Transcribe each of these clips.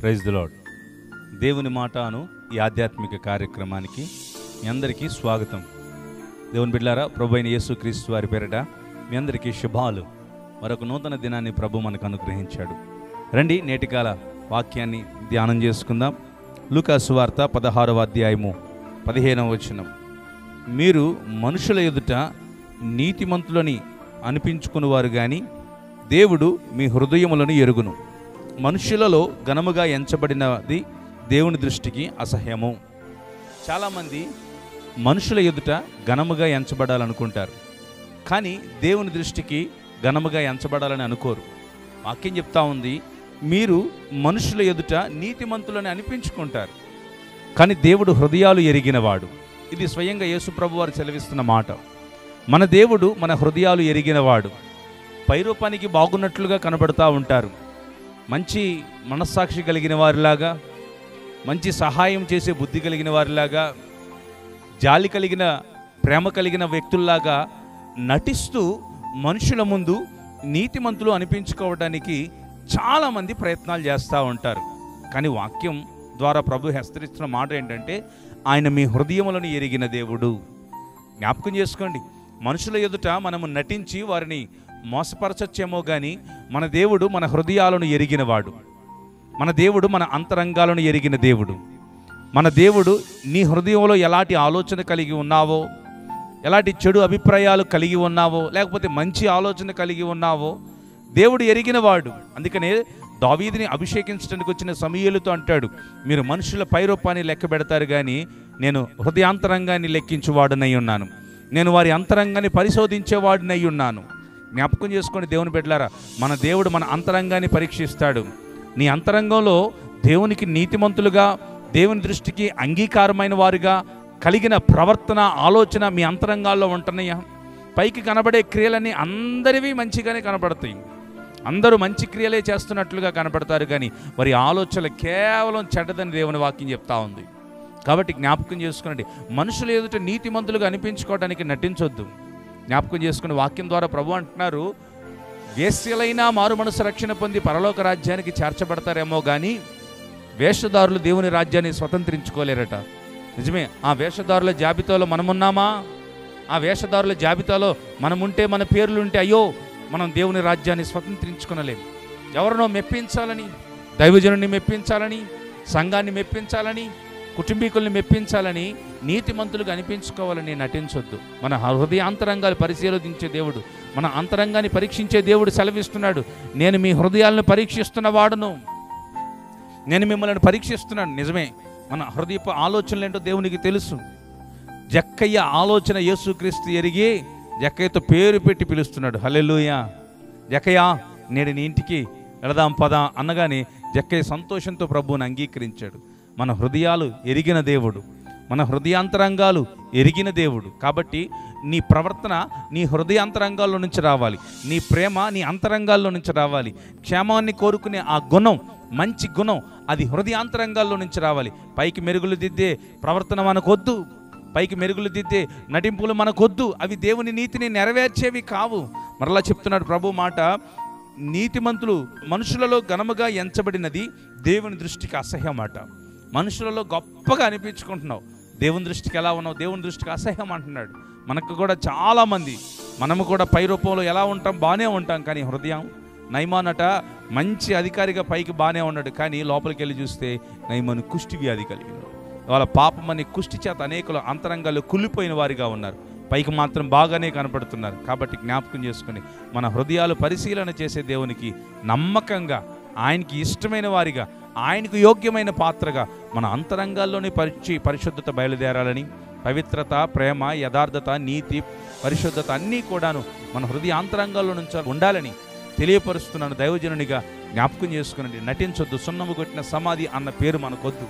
Praise the lord. దేవుని మాట అను ఈ ఆధ్యాత్మిక కార్యక్రమానికి మీ అందరికీ స్వాగతం. దేవుని బిడ్డలారా, ప్రభు అయిన యేసుక్రీస్తు వారి పేరిట మీ అందరికీ శుభాలు. మరొక నూతన దినాన్ని ప్రభు మనకు అనుగ్రహించాడు. రండి, నేటికాల వాక్యాన్ని ధ్యానం చేసుకుందాం. లూకా సువార్త 16వ అధ్యాయము 15వ వచనం. మీరు మనుషుల ఎదుట నీతిమంతులని అనిపించుకునేవారు గాని దేవుడు మీ హృదయములను ఎరుగును. మనుషులలో ఘనముగా ఎంచబడినది దేవుని దృష్టికి అసహ్యము. చాలామంది మనుషుల ఎదుట ఘనముగా ఎంచబడాలనుకుంటారు, కానీ దేవుని దృష్టికి ఘనముగా ఎంచబడాలని అనుకోరు. వాక్యం చెప్తా ఉంది, మీరు మనుషుల ఎదుట నీతిమంతులని అనిపించుకుంటారు, కానీ దేవుడు హృదయాలు ఎరిగినవాడు. ఇది స్వయంగా యేసు ప్రభు వారు సెలవిస్తున్న మాట. మన దేవుడు మన హృదయాలు ఎరిగినవాడు. పైరూపానికి బాగున్నట్లుగా కనబడుతూ ఉంటారు. మంచి మనస్సాక్షి కలిగిన వారిలాగా, మంచి సహాయం చేసే బుద్ధి కలిగిన వారిలాగా, జాలి కలిగిన, ప్రేమ కలిగిన వ్యక్తుల్లాగా నటిస్తూ మనుషుల ముందు నీతిమంతులు అనిపించుకోవడానికి చాలామంది ప్రయత్నాలు చేస్తూ ఉంటారు. కానీ వాక్యం ద్వారా ప్రభు హెచ్చరిస్తున్న మాట ఏంటంటే, ఆయన మీ హృదయములను ఎరిగిన దేవుడు. జ్ఞాపకం చేసుకోండి, మనుషుల ఎదుట మనము నటించి వారిని మోసపరచచ్చేమో కానీ మన దేవుడు మన హృదయాలను ఎరిగినవాడు. మన దేవుడు మన అంతరంగాలను ఎరిగిన దేవుడు. మన దేవుడు నీ హృదయంలో ఎలాంటి ఆలోచన కలిగి ఉన్నావో, ఎలాంటి చెడు అభిప్రాయాలు కలిగి ఉన్నావో, లేకపోతే మంచి ఆలోచన కలిగి ఉన్నావో దేవుడు ఎరిగినవాడు. అందుకనే దావీదుని అభిషేకించడానికి వచ్చిన సమూయేలుతో అంటాడు, మీరు మనుషుల పైరూపాన్ని లెక్క పెడతారు కానీ నేను హృదయాంతరంగాన్ని లెక్కించువాడునై ఉన్నాను, నేను వారి అంతరంగాన్ని పరిశోధించేవాడినై ఉన్నాను. జ్ఞాపకం చేసుకోండి దేవుని బిడ్డలారా, మన దేవుడు మన అంతరంగాన్ని పరీక్షిస్తాడు. నీ అంతరంగంలో దేవునికి నీతిమంతులుగా, దేవుని దృష్టికి అంగీకారమైన వారుగా కలిగిన ప్రవర్తన, ఆలోచన మీ అంతరంగాల్లో ఉంటున్నాయా? పైకి కనబడే క్రియలన్నీ అందరివి మంచిగానే కనబడతాయి, అందరూ మంచి క్రియలే చేస్తున్నట్లుగా కనబడతారు, కానీ వారి ఆలోచనలు కేవలం చెడ్డదని దేవుని వాక్యం చెప్తా ఉంది. కాబట్టి జ్ఞాపకం చేసుకోండి, మనుషుల ఎదుట నీతిమంతులుగా అనిపించుకోవడానికి నటించొద్దు. జ్ఞాపకం చేసుకుని వాక్యం ద్వారా ప్రభు అంటున్నారు, వేశ్యలైనా మారు మనసు రక్షణ పొంది పరలోక రాజ్యానికి చేర్చబడతారేమో కానీ వేషధారులు దేవుని రాజ్యాన్ని స్వతంత్రించుకోలేరట. నిజమే, ఆ వేషధారుల జాబితాలో మనమున్నామా? ఆ వేషధారుల జాబితాలో మనముంటే, మన పేర్లుంటే, అయ్యో మనం దేవుని రాజ్యాన్ని స్వతంత్రించుకొనలేము. ఎవరినో మెప్పించాలని, దైవజనుని మెప్పించాలని, సంఘాన్ని మెప్పించాలని, కుటుంబీకుల్ని మెప్పించాలని నీతిమంతులుగా అనిపించుకోవాలని నటించొద్దు. మన హృదయాంతరంగాలు పరిశీలించే దేవుడు, మన అంతరంగాన్ని పరీక్షించే దేవుడు సెలవిస్తున్నాడు, నేను మీ హృదయాలను పరీక్షిస్తున్న వాడును, నేను మిమ్మల్ని పరీక్షిస్తున్నాను. నిజమే, మన హృదయపు ఆలోచనలు ఏంటో దేవునికి తెలుసు. జక్కయ్య ఆలోచన యేసుక్రీస్తు ఎరిగి జక్కయ్యతో పేరు పెట్టి పిలుస్తున్నాడు. హల్లెలూయా, జక్కయ్య నేడు నీ ఇంటికి వెళదాం పదా అనగానే జక్కయ్య సంతోషంతో ప్రభువుని అంగీకరించాడు. మన హృదయాలు ఎరిగిన దేవుడు, మన హృదయాంతరంగాలు ఎరిగిన దేవుడు. కాబట్టి నీ ప్రవర్తన నీ హృదయాంతరంగాల్లో నుంచి రావాలి, నీ ప్రేమ నీ అంతరంగాల్లో నుంచి రావాలి. క్షేమాన్ని కోరుకునే ఆ గుణం, మంచి గుణం, అది హృదయాంతరంగాల్లో నుంచి రావాలి. పైకి మెరుగులు దిద్దే ప్రవర్తన మనకొద్దు, పైకి మెరుగులు దిద్దే నటింపులు మనకొద్దు. అవి దేవుని నీతిని నెరవేర్చేవి కావు. మరలా చెప్తున్నాడు ప్రభు మాట, నీతిమంతులు మనుషులలో ఘనముగా ఎంచబడినది దేవుని దృష్టికి అసహ్యమాట. మనుషులలో గొప్పగా అనిపించుకుంటున్నావు, దేవుని దృష్టికి ఎలా ఉన్నావు? దేవుని దృష్టికి అసహ్యం అంటున్నాడు. మనకు కూడా చాలామంది, మనము కూడా పై రూపంలో ఎలా ఉంటాం, బాగానే ఉంటాం, కానీ హృదయం, నైమానట మంచి అధికారిగా పైకి బాగానే ఉన్నాడు, కానీ లోపలికి వెళ్ళి చూస్తే నైమాను కుష్టి వ్యాధి కలిగినాడు. వాళ్ళ పాపమని కుష్టి చేత అనేకులు అంతరంగాలు కుళ్ళిపోయిన వారిగా ఉన్నారు, పైకి మాత్రం బాగానే కనపడుతున్నారు. కాబట్టి జ్ఞాపకం చేసుకుని మన హృదయాలు పరిశీలన చేసే దేవునికి నమ్మకంగా, ఆయనకి ఇష్టమైన వారిగా, ఆయనకు యోగ్యమైన పాత్రగా మన అంతరంగాల్లోని పరిశుద్ధత బయలుదేరాలని, పవిత్రత, ప్రేమ, యథార్థత, నీతి, పరిశుద్ధత అన్నీ కూడాను మన హృదయ అంతరంగాల్లో నుంచి ఉండాలని తెలియపరుస్తున్నాను. దైవజనునిగా జ్ఞాపకం చేసుకునండి. నటించొద్దు. సున్నము కొట్టిన సమాధి అన్న పేరు మనకొద్దు,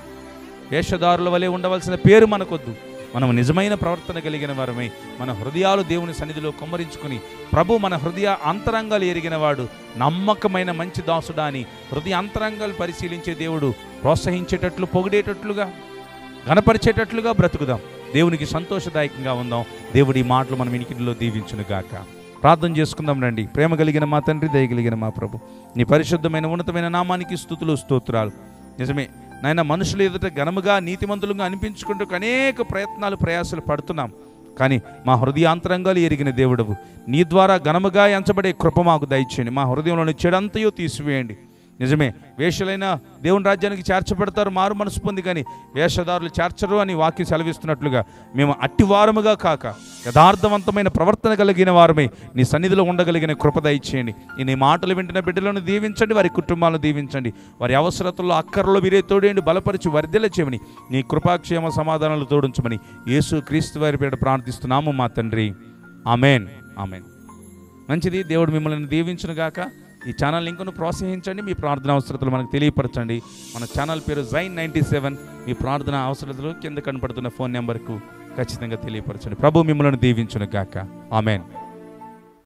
వేషధారుల వలె ఉండవలసిన పేరు మనకొద్దు. మనం నిజమైన ప్రవర్తన కలిగిన వారమై మన హృదయాలు దేవుని సన్నిధిలో కుమ్మరించుకుని, ప్రభు మన హృదయ అంతరంగాలు ఎరిగినవాడు, నమ్మకమైన మంచి దాసుడా అని హృదయ అంతరంగాలు పరిశీలించే దేవుడు ప్రోత్సహించేటట్లు, పొగిడేటట్లుగా, ఘనపరిచేటట్లుగా బ్రతుకుదాం. దేవునికి సంతోషదాయకంగా ఉందాం. దేవుడి మాటలు మనం వినికిడిలో దీవించును గాక. ప్రార్థన చేసుకుందాం రండి. ప్రేమ కలిగిన మా తండ్రి, దయ కలిగిన మా ప్రభు, నీ పరిశుద్ధమైన ఉన్నతమైన నామానికి స్తుతులు స్తోత్రాలు. నిజమే నాయన, మనుషులు ఎదుట ఘనముగా నీతిమంతులుగా అనిపించుకుంటూ అనేక ప్రయత్నాలు ప్రయాసాలు పడుతున్నాం. కానీ మా హృదయాంతరంగాలు ఎరిగిన దేవుడవు, నీ ద్వారా ఘనముగా ఎంచబడే కృప మాకు దయచేయండి. మా హృదయంలోని చెడంతయో తీసివేయండి. నిజమే, వేషలైన దేవుని రాజ్యానికి చేర్చబడతారు మారు మనసు పొంది, కానీ వేషధారులు చేర్చరు అని వాక్యం సెలవిస్తున్నట్లుగా మేము అట్టివారముగా కాక యథార్థవంతమైన ప్రవర్తన కలిగిన వారమై నీ సన్నిధిలో ఉండగలిగిన కృప దయచేయండి. నీ మాటలు వింటున్న బిడ్డలను దీవించండి, వారి కుటుంబాలను దీవించండి, వారి అవసరతల్లో అక్కర్లో మీరే తోడేయండి, బలపరిచి వర్ధిల్ల చేయమని, నీ కృపాక్షేమ సమాధానాలు తోడించమని యేసు క్రీస్తు వారి పేరిట ప్రార్థిస్తున్నాము మా తండ్రి. Amen, amen. మంచిది, దేవుడు మిమ్మల్ని దీవించును గాక. ఈ ఛానల్ లింకును ప్రోత్సహించండి, మీ ప్రార్థన అవసరతలు మనకు తెలియపరచండి. మన ఛానల్ పేరు జైన్ 97. మీ ప్రార్థన అవసరతలు కింద కనపడుతున్న ఫోన్ నెంబర్కు ఖచ్చితంగా తెలియపరచండి. ప్రభు మిమ్మల్ని దీవించును గాక. ఆమెన్.